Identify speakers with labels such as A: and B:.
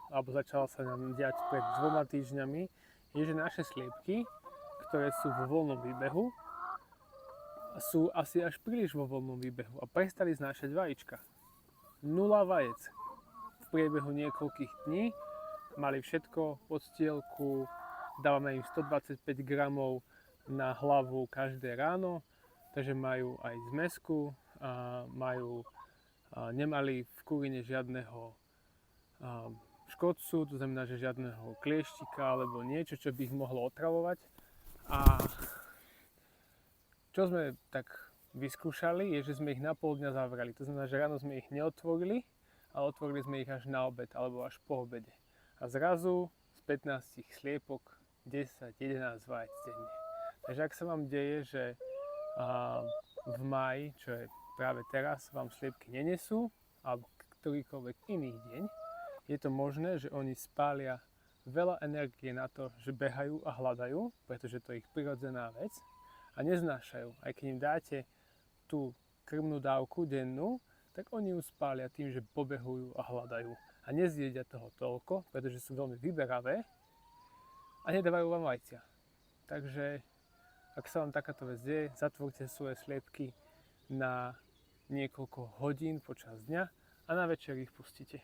A: alebo začala sa nám diať pred 2 týždňami, je, že naše sliepky, ktoré sú vo voľnom výbehu, sú asi až príliš vo voľnom výbehu a prestali znášať vajíčka. 0 vajec. V priebehu niekoľkých dní mali všetko, podstielku, dávame im 125 gramov na hlavu každé ráno, takže majú aj zmesku, nemali v kurine žiadneho škodcu, to znamená, že žiadneho klieštika alebo niečo, čo by ich mohlo otravovať. A čo sme tak vyskúšali, je, že sme ich na pol dňa zavreli. To znamená, že ráno sme ich neotvorili, ale otvorili sme ich až na obed alebo až po obede. A zrazu z 15 sliepok 10-11 vajec denne. Takže ak sa vám deje, že v máji, čo je práve teraz, vám sliepky nenesú, alebo ktorýkoľvek iný deň, je to možné, že oni spália veľa energie na to, že behajú a hľadajú, pretože to je ich prirodzená vec a neznášajú. Aj keď im dáte tú krmnú dávku dennú, tak oni ju spália tým, že pobehujú a hľadajú. A nezjedia toho toľko, pretože sú veľmi vyberavé a nedávajú vám vajcia. Takže ak sa vám takáto vec deje, zatvorte svoje sliepky na niekoľko hodín počas dňa a na večer ich pustíte.